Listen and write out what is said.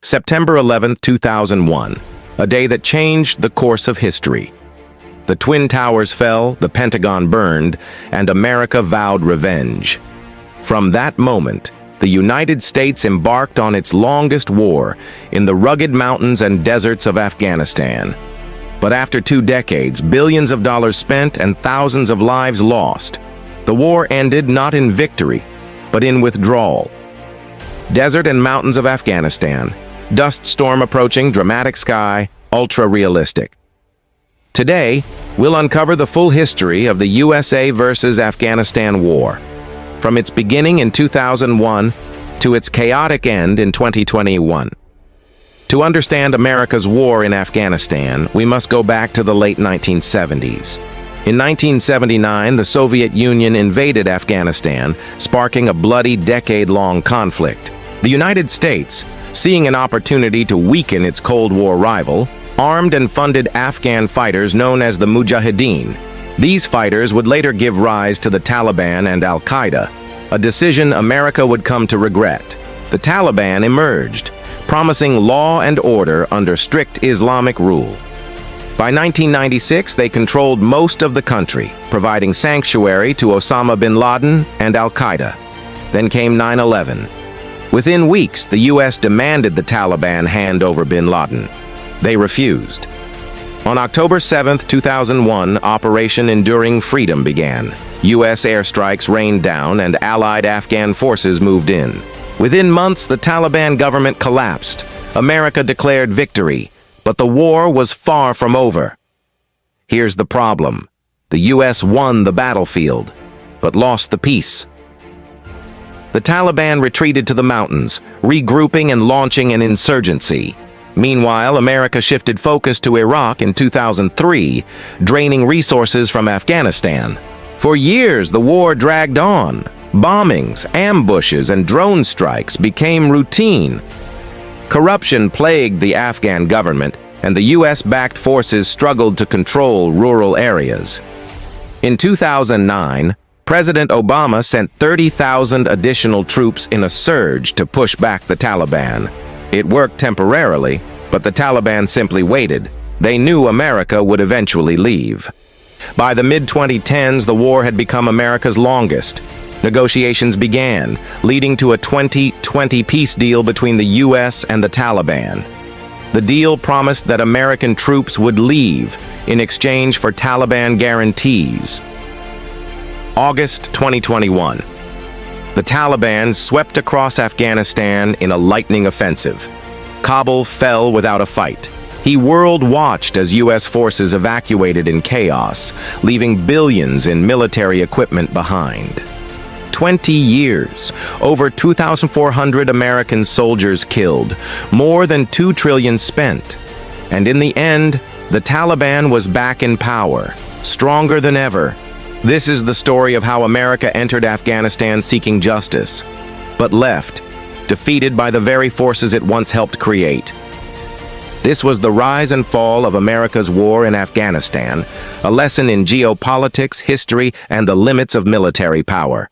September 11, 2001, a day that changed the course of history. The Twin Towers fell, the Pentagon burned, and America vowed revenge. From that moment, the United States embarked on its longest war in the rugged mountains and deserts of Afghanistan. But after 2 decades, billions of dollars spent, and thousands of lives lost, the war ended not in victory, but in withdrawal. Desert and mountains of Afghanistan, dust storm approaching, dramatic sky, ultra-realistic. Today, we'll uncover the full history of the USA versus Afghanistan war, from its beginning in 2001 to its chaotic end in 2021. To understand America's war in Afghanistan, we must go back to the late 1970s. In 1979, the Soviet Union invaded Afghanistan, sparking a bloody decade-long conflict. The United States, seeing an opportunity to weaken its Cold War rival, armed and funded Afghan fighters known as the Mujahideen. These fighters would later give rise to the Taliban and Al-Qaeda, a decision America would come to regret. The Taliban emerged, promising law and order under strict Islamic rule. By 1996, they controlled most of the country, providing sanctuary to Osama bin Laden and Al-Qaeda. Then came 9/11. Within weeks, the U.S. demanded the Taliban hand over bin Laden. They refused. On October 7, 2001, Operation Enduring Freedom began. U.S. airstrikes rained down and allied Afghan forces moved in. Within months, the Taliban government collapsed. America declared victory, but the war was far from over. Here's the problem. The U.S. won the battlefield, but lost the peace. The Taliban retreated to the mountains, regrouping and launching an insurgency. Meanwhile, America shifted focus to Iraq in 2003, draining resources from Afghanistan. For years, the war dragged on. Bombings, ambushes, and drone strikes became routine. Corruption plagued the Afghan government, and the U.S.-backed forces struggled to control rural areas. In 2009, President Obama sent 30,000 additional troops in a surge to push back the Taliban. It worked temporarily, but the Taliban simply waited. They knew America would eventually leave. By the mid-2010s, the war had become America's longest. Negotiations began, leading to a 2020 peace deal between the U.S. and the Taliban. The deal promised that American troops would leave in exchange for Taliban guarantees. August 2021. The Taliban swept across Afghanistan in a lightning offensive. Kabul fell without a fight. He world-watched as U.S. forces evacuated in chaos, leaving billions in military equipment behind. 20 years, over 2,400 American soldiers killed, more than $2 trillion spent. And in the end, the Taliban was back in power, stronger than ever. This is the story of how America entered Afghanistan seeking justice, but left, defeated by the very forces it once helped create. This was the rise and fall of America's war in Afghanistan, a lesson in geopolitics, history, and the limits of military power.